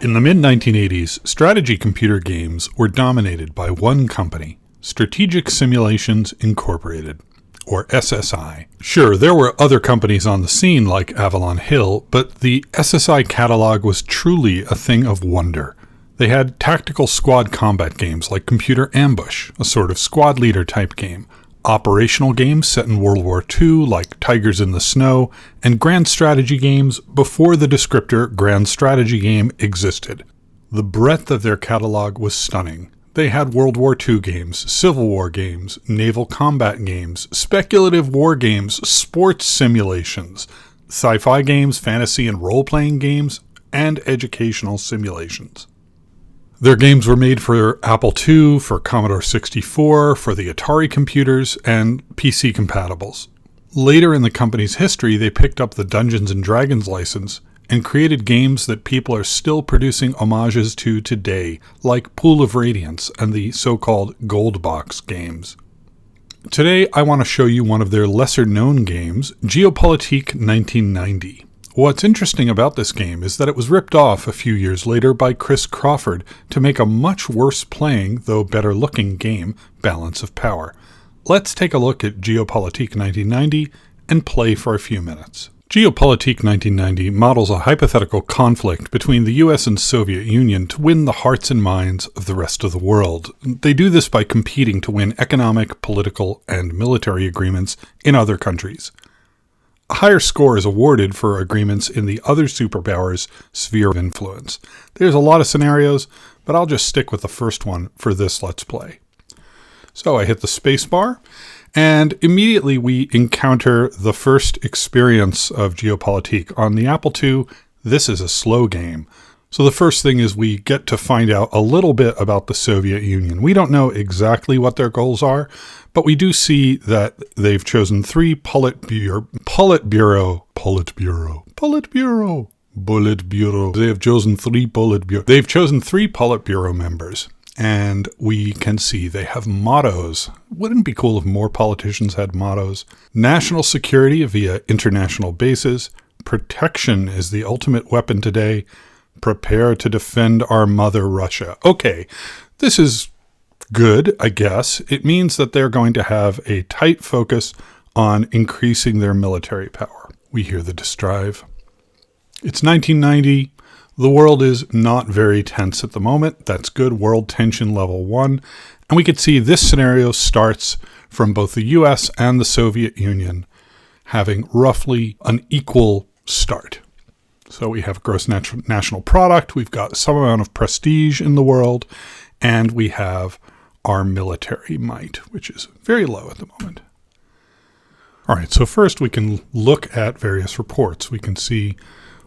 In the mid-1980s, strategy computer games were dominated by one company, Strategic Simulations Incorporated, or SSI. Sure, there were other companies on the scene like Avalon-hIll, but the SSI catalog was truly a thing of wonder. They had tactical squad combat games like Computer Ambush, a sort of squad leader type game, operational games set in World War II like Tigers in the Snow, and grand strategy games before the descriptor grand strategy game existed. The breadth of their catalog was stunning. They had World War II games, Civil War games, naval combat games, speculative war games, sports simulations, sci-fi games, fantasy and role-playing games, and educational simulations. Their games were made for Apple II, for Commodore 64, for the Atari computers, and PC compatibles. Later in the company's history, they picked up the Dungeons & Dragons license and created games that people are still producing homages to today, like Pool of Radiance and the so-called Gold Box games. Today, I want to show you one of their lesser-known games, Geopolitique 1990. What's interesting about this game is that it was ripped off a few years later by Chris Crawford to make a much worse playing, though better looking game, Balance of Power. Let's take a look at Geopolitique 1990 and play for a few minutes. Geopolitique 1990 models a hypothetical conflict between the US and Soviet Union to win the hearts and minds of the rest of the world. They do this by competing to win economic, political, and military agreements in other countries. A higher score is awarded for agreements in the other superpowers' sphere of influence. There's a lot of scenarios, but I'll just stick with the first one for this Let's Play. So I hit the space bar, and immediately we encounter the first experience of Geopolitique. On the Apple II, this is a slow game. So the first thing is we get to find out a little bit about the Soviet Union. We don't know exactly what their goals are, but we do see that they've chosen three Politburo. They have chosen three Politburo. They've chosen three Politburo members, and we can see they have mottos. Wouldn't it be cool if more politicians had mottos? National security via international bases. Protection is the ultimate weapon today. Prepare to defend our mother Russia. Okay, this is good, I guess. It means that they're going to have a tight focus on increasing their military power. We hear the distrive. It's 1990. The world is not very tense at the moment. That's good. World tension level 1. And we can see this scenario starts from both the US and the Soviet Union having roughly an equal start. So we have gross national product, we've got some amount of prestige in the world, and we have our military might, which is very low at the moment. All right, so first we can look at various reports. We can see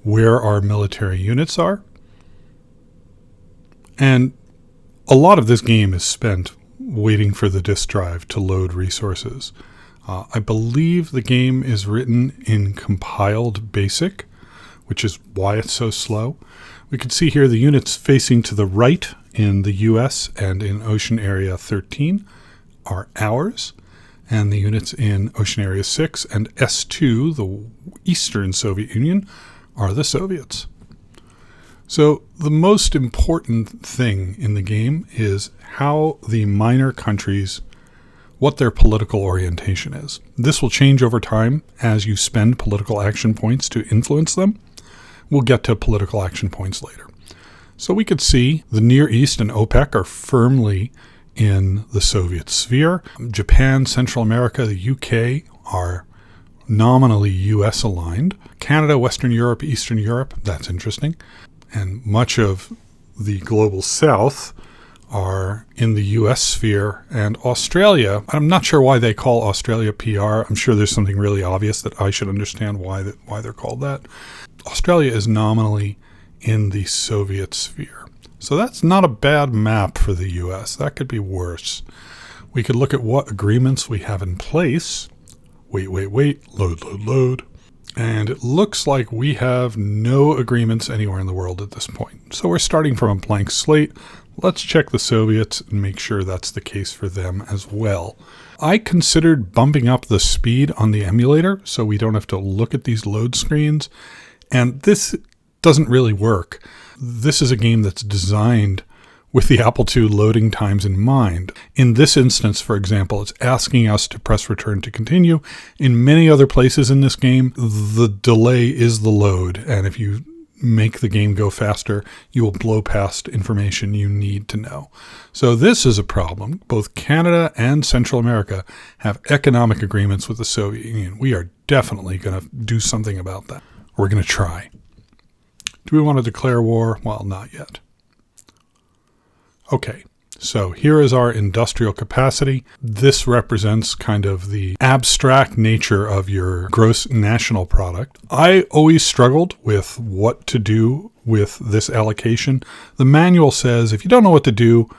where our military units are. And a lot of this game is spent waiting for the disk drive to load resources. I believe the game is written in compiled BASIC, which is why it's so slow. We can see here the units facing to the right in the US and in Ocean Area 13 are ours, and the units in Ocean Area 6 and S2, the Eastern Soviet Union, are the Soviets. So the most important thing in the game is how the minor countries, what their political orientation is. This will change over time as you spend political action points to influence them. We'll get to political action points later. So we could see the Near East and OPEC are firmly in the Soviet sphere. Japan, Central America, the UK are nominally US aligned. Canada, Western Europe, Eastern Europe, that's interesting. And much of the global South are in the US sphere, and Australia, I'm not sure why they call Australia PR. I'm sure there's something really obvious that I should understand why they're called that. Australia is nominally in the Soviet sphere. So that's not a bad map for the US. That could be worse. We could look at what agreements we have in place. Wait, load. And it looks like we have no agreements anywhere in the world at this point. So we're starting from a blank slate. Let's check the Soviets and make sure that's the case for them as well. I considered bumping up the speed on the emulator so we don't have to look at these load screens. And this doesn't really work. This is a game that's designed with the Apple II loading times in mind. In this instance, for example, it's asking us to press return to continue. In many other places in this game, the delay is the load, and if you make the game go faster, you will blow past information you need to know. So this is a problem. Both Canada and Central America have economic agreements with the Soviet Union. We are definitely going to do something about that. We're going to try. Do we want to declare war? Well, not yet. Okay, so here is our industrial capacity. This represents kind of the abstract nature of your gross national product. I always struggled with what to do with this allocation. The manual says if you don't know what to do,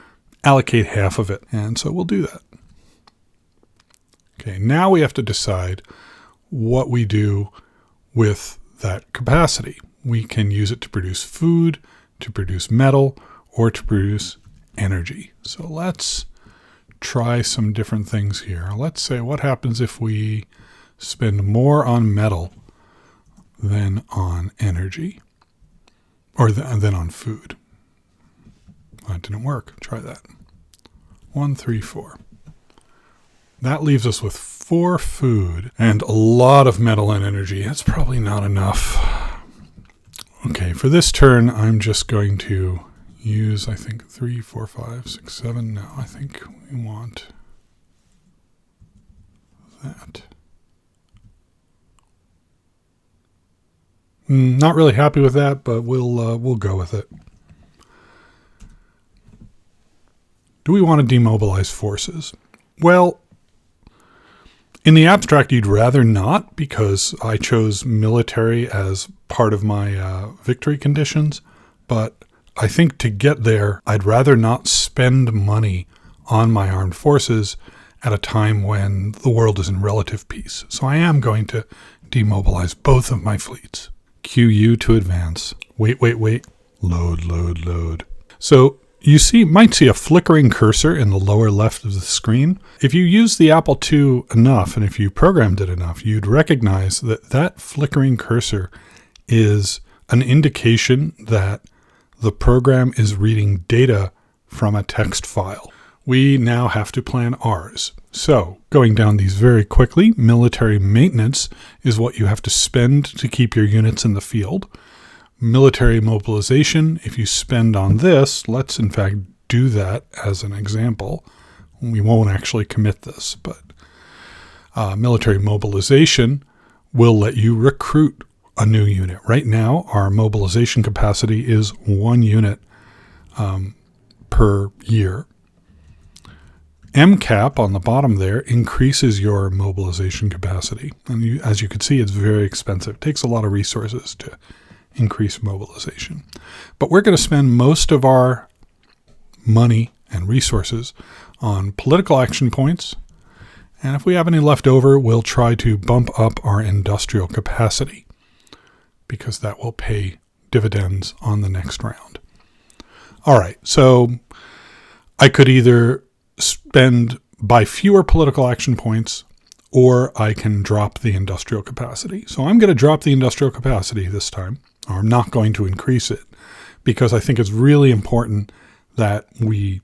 allocate half of it. And so we'll do that. Okay, now we have to decide what we do with that capacity. We can use it to produce food, to produce metal, or to produce energy. So let's try some different things here. Let's say what happens if we spend more on metal than on energy, or than on food. That didn't work. Try that. 1, 3, 4. That leaves us with 4 food and a lot of metal and energy. That's probably not enough. Okay, for this turn, I'm just going to use, I think, 3, 4, 5, 6, 7. No, I think we want that. Not really happy with that, but we'll go with it. Do we want to demobilize forces? Well, in the abstract, you'd rather not, because I chose military as part of my victory conditions. But I think to get there, I'd rather not spend money on my armed forces at a time when the world is in relative peace. So I am going to demobilize both of my fleets. QU to advance. Wait. Load. So you might see a flickering cursor in the lower left of the screen. If you use the Apple II enough, and if you programmed it enough, you'd recognize that flickering cursor is an indication that the program is reading data from a text file. We now have to plan ours. So, going down these very quickly, military maintenance is what you have to spend to keep your units in the field. Military mobilization, if you spend on this, let's in fact do that as an example. We won't actually commit this, but military mobilization will let you recruit a new unit. Right now, our mobilization capacity is 1 unit per year. MCAP on the bottom there increases your mobilization capacity. And as you can see, it's very expensive. It takes a lot of resources to increase mobilization. But we're going to spend most of our money and resources on political action points. And if we have any left over, we'll try to bump up our industrial capacity, because that will pay dividends on the next round. All right, so I could either buy fewer political action points, or I can drop the industrial capacity. So I'm going to drop the industrial capacity this time, or I'm not going to increase it, because I think it's really important that we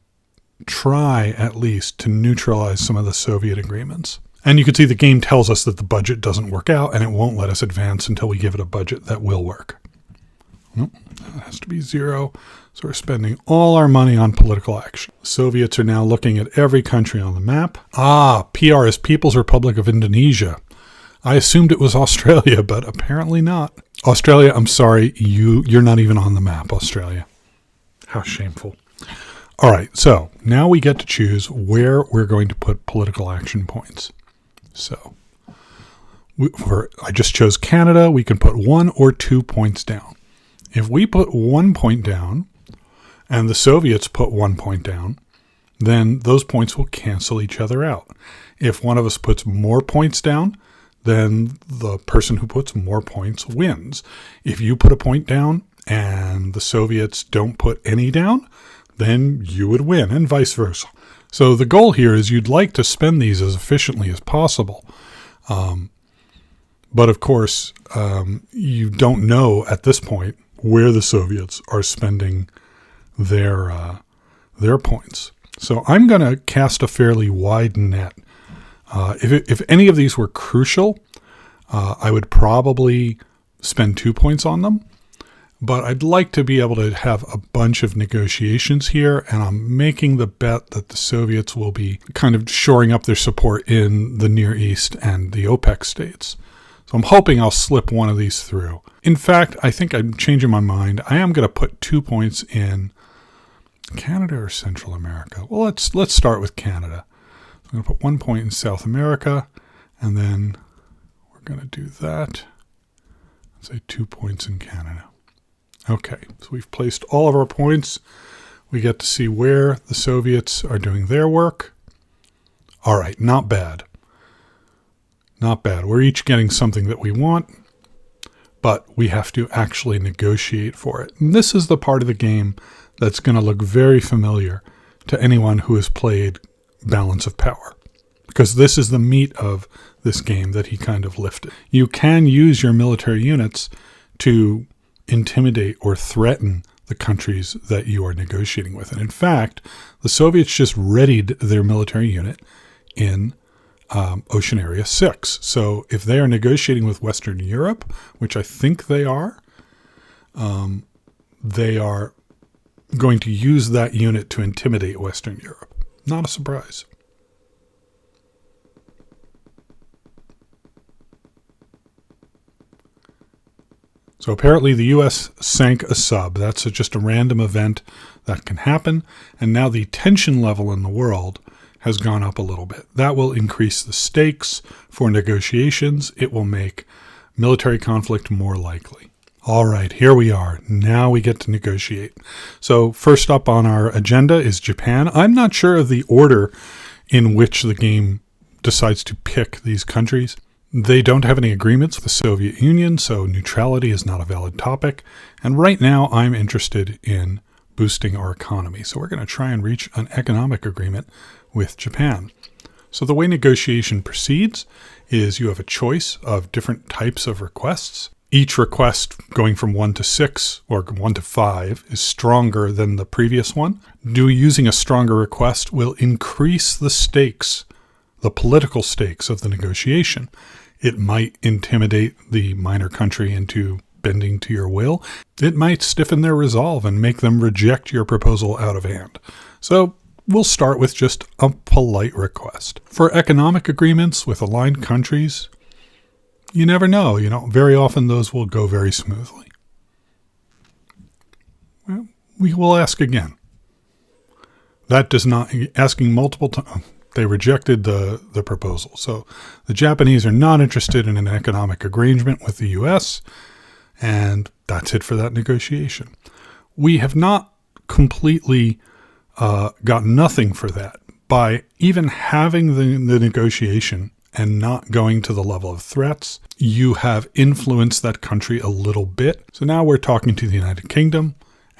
try at least to neutralize some of the Soviet agreements. And you can see the game tells us that the budget doesn't work out, and it won't let us advance until we give it a budget that will work. Nope, that has to be 0. So we're spending all our money on political action. The Soviets are now looking at every country on the map. PR is People's Republic of Indonesia. I assumed it was Australia, but apparently not. Australia, I'm sorry, you're not even on the map, Australia. How shameful. All right, so now we get to choose where we're going to put political action points. So I just chose Canada. We can put 1 or 2 points down. If we put 1 point down and the Soviets put 1 point down, then those points will cancel each other out. If one of us puts more points down, then the person who puts more points wins. If you put a point down and the Soviets don't put any down, then you would win, and vice versa. So the goal here is you'd like to spend these as efficiently as possible. But of course, you don't know at this point where the Soviets are spending their points. So I'm going to cast a fairly wide net. If any of these were crucial, I would probably spend 2 points on them. But I'd like to be able to have a bunch of negotiations here, and I'm making the bet that the Soviets will be kind of shoring up their support in the Near East and the OPEC states. So I'm hoping I'll slip one of these through. In fact, I think I'm changing my mind. I am going to put 2 points in Canada or Central America. Well, let's start with Canada. I'm going to put 1 point in South America, and then we're going to do that. Say 2 points in Canada. Okay, so we've placed all of our points. We get to see where the Soviets are doing their work. All right, not bad. Not bad. We're each getting something that we want, but we have to actually negotiate for it. And this is the part of the game that's going to look very familiar to anyone who has played Balance of Power, because this is the meat of this game that he kind of lifted. You can use your military units to intimidate or threaten the countries that you are negotiating with. And in fact, the Soviets just readied their military unit in Ocean Area 6. So if they are negotiating with Western Europe, which I think they are going to use that unit to intimidate Western Europe. Not a surprise. So apparently the U.S. sank a sub. That's just a random event that can happen. And now the tension level in the world has gone up a little bit. That will increase the stakes for negotiations. It will make military conflict more likely. All right, here we are. Now we get to negotiate. So first up on our agenda is Japan. I'm not sure of the order in which the game decides to pick these countries. They don't have any agreements with the Soviet Union, so neutrality is not a valid topic. And right now I'm interested in boosting our economy. So we're going to try and reach an economic agreement with Japan. So the way negotiation proceeds is you have a choice of different types of requests. Each request going from 1 to 6 or 1 to 5 is stronger than the previous one. Using a stronger request will increase the stakes, the political stakes of the negotiation. It might intimidate the minor country into bending to your will. It might stiffen their resolve and make them reject your proposal out of hand. So we'll start with just a polite request. For economic agreements with aligned countries, you never know. Very often those will go very smoothly. Well, we will ask again. That does not, asking multiple times, they rejected the proposal. So the Japanese are not interested in an economic arrangement with the U.S., and that's it for that negotiation. We have not completely got nothing for that. By even having the negotiation and not going to the level of threats, you have influenced that country a little bit. So now we're talking to the United Kingdom.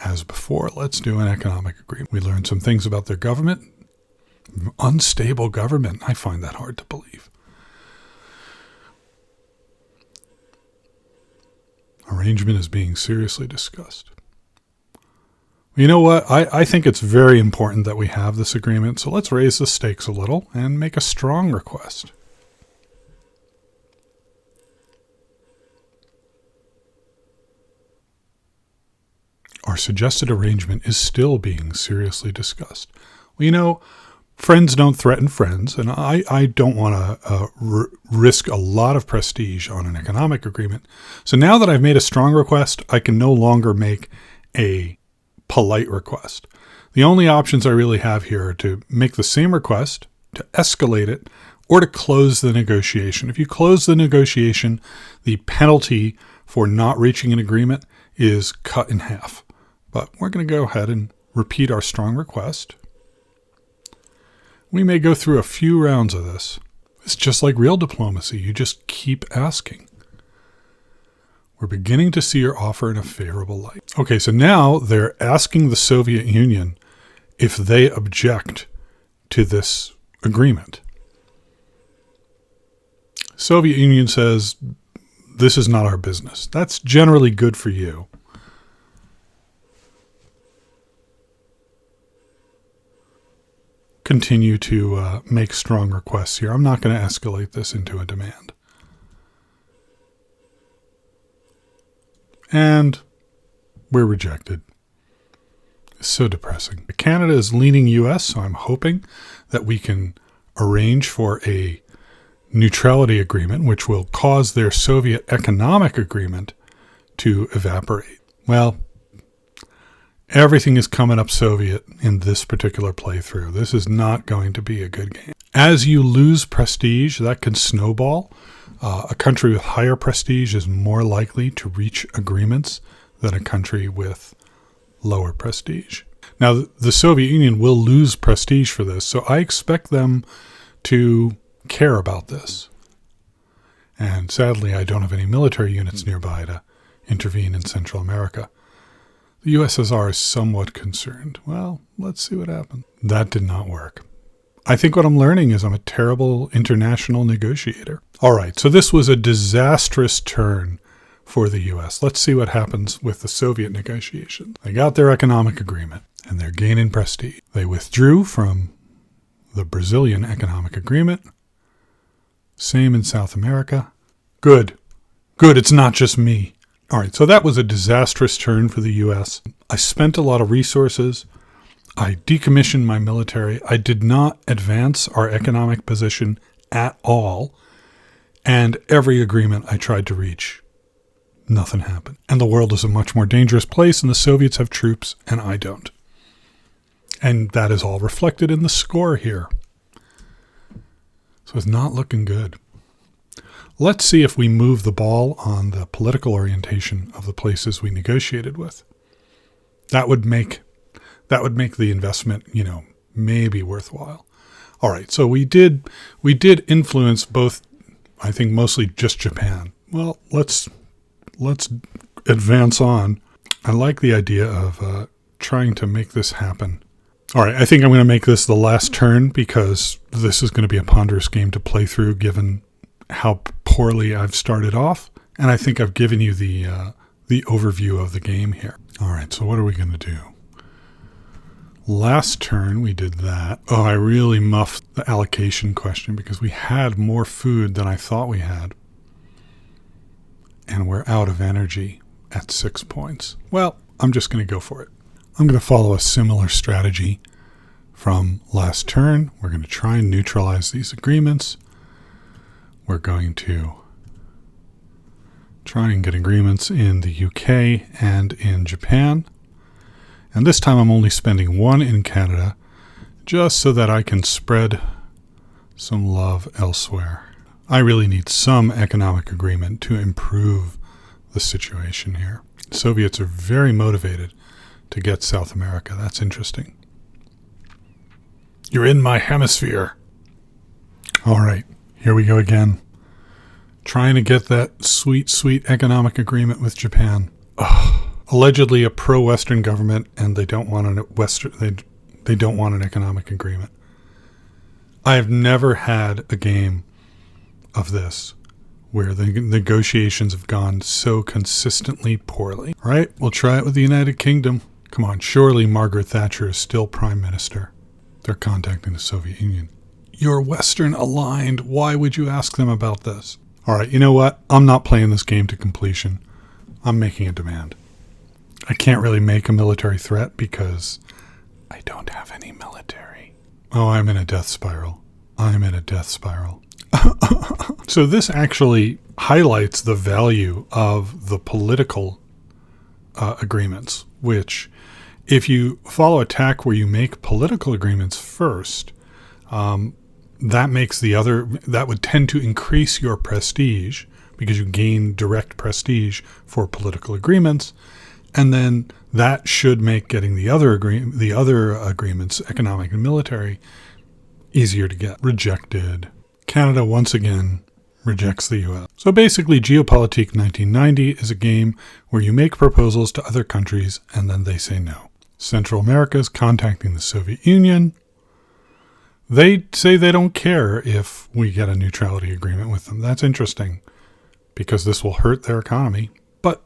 As before, let's do an economic agreement. We learned some things about their government. Unstable government. I find that hard to believe. Arrangement is being seriously discussed. You know what? I think it's very important that we have this agreement, so let's raise the stakes a little and make a strong request. Our suggested arrangement is still being seriously discussed. Well, friends don't threaten friends, and I don't want to risk a lot of prestige on an economic agreement. So now that I've made a strong request, I can no longer make a polite request. The only options I really have here are to make the same request, to escalate it, or to close the negotiation. If you close the negotiation, the penalty for not reaching an agreement is cut in half. But we're going to go ahead and repeat our strong request. We may go through a few rounds of this. It's just like real diplomacy. You just keep asking. We're beginning to see your offer in a favorable light. Okay, so now they're asking the Soviet Union if they object to this agreement. Soviet Union says, this is not our business. That's generally good for you. continue to make strong requests here. I'm not going to escalate this into a demand. And we're rejected. It's so depressing. Canada is leaning U.S., so I'm hoping that we can arrange for a neutrality agreement, which will cause their Soviet economic agreement to evaporate. Well, everything is coming up Soviet in this particular playthrough. This is not going to be a good game. As you lose prestige, that can snowball. A country with higher prestige is more likely to reach agreements than a country with lower prestige. Now, the Soviet Union will lose prestige for this, so I expect them to care about this. And sadly, I don't have any military units nearby to intervene in Central America. The USSR is somewhat concerned. Well, let's see what happens. That did not work. I think what I'm learning is I'm a terrible international negotiator. All right, so this was a disastrous turn for the U.S. Let's see what happens with the Soviet negotiations. They got their economic agreement, and they're gaining prestige. They withdrew from the Brazilian economic agreement. Same in South America. Good. Good, it's not just me. All right, so that was a disastrous turn for the U.S. I spent a lot of resources. I decommissioned my military. I did not advance our economic position at all. And every agreement I tried to reach, nothing happened. And the world is a much more dangerous place, and the Soviets have troops, and I don't. And that is all reflected in the score here. So it's not looking good. Let's see if we move the ball on the political orientation of the places we negotiated with. That would make the investment, maybe worthwhile. All right, so we did influence both, I think mostly just Japan. Well, let's advance on. I like the idea of trying to make this happen. All right, I think I'm going to make this the last turn because this is going to be a ponderous game to play through given how poorly I've started off. And I think I've given you the overview of the game here. All right, so what are we going to do? Last turn, we did that. Oh, I really muffed the allocation question because we had more food than I thought we had. And we're out of energy at 6 points. Well, I'm just going to go for it. I'm going to follow a similar strategy from last turn. We're going to try and neutralize these agreements. We're going to try and get agreements in the UK and in Japan. And this time I'm only spending 1 in Canada just so that I can spread some love elsewhere. I really need some economic agreement to improve the situation here. Soviets are very motivated to get South America. That's interesting. You're in my hemisphere. All right, here we go again. Trying to get that sweet, sweet economic agreement with Japan. Allegedly a pro-Western government, and they don't want they don't want an economic agreement. I have never had a game of this where the negotiations have gone so consistently poorly. All right, we'll try it with the United Kingdom. Come on, surely Margaret Thatcher is still Prime Minister. They're contacting the Soviet Union. You're Western aligned. Why would you ask them about this? All right, you know what? I'm not playing this game to completion. I'm making a demand. I can't really make a military threat because I don't have any military. Oh, I'm in a death spiral. I'm in a death spiral. So this actually highlights the value of the political agreements, which if you follow a tack where you make political agreements first, that would tend to increase your prestige because you gain direct prestige for political agreements. And then that should make getting the other agreements, economic and military, easier to get. Rejected. Canada once again rejects the U.S. So basically, Geopolitique 1990 is a game where you make proposals to other countries and then they say no. Central America is contacting the Soviet Union. They say they don't care if we get a neutrality agreement with them. That's interesting because this will hurt their economy. But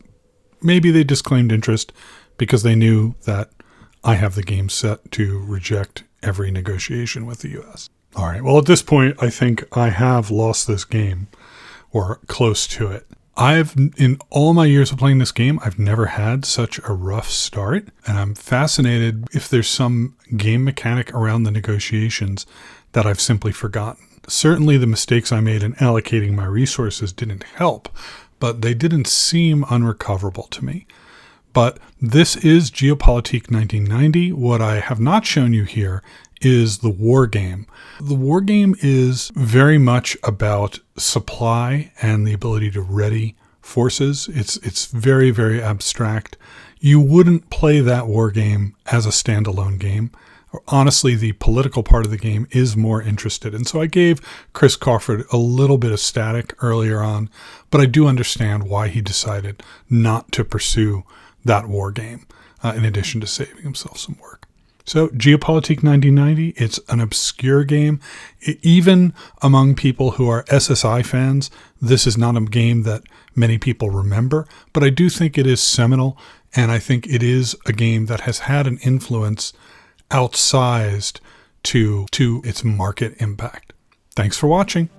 maybe they disclaimed interest because they knew that I have the game set to reject every negotiation with the U.S. All right. Well, at this point, I think I have lost this game, or close to it. In all my years of playing this game, I've never had such a rough start, and I'm fascinated if there's some game mechanic around the negotiations that I've simply forgotten. Certainly the mistakes I made in allocating my resources didn't help, but they didn't seem unrecoverable to me. But this is Geopolitique 1990. What I have not shown you here is the war game. The war game is very much about supply and the ability to ready forces. It's very, very abstract. You wouldn't play that war game as a standalone game. Honestly, the political part of the game is more interested. And so I gave Chris Crawford a little bit of static earlier on, but I do understand why he decided not to pursue that war game, in addition to saving himself some work. So Geopolitique 1990, it's an obscure game. Even among people who are SSI fans, this is not a game that many people remember, but I do think it is seminal, and I think it is a game that has had an influence outsized to its market impact. Thanks for watching.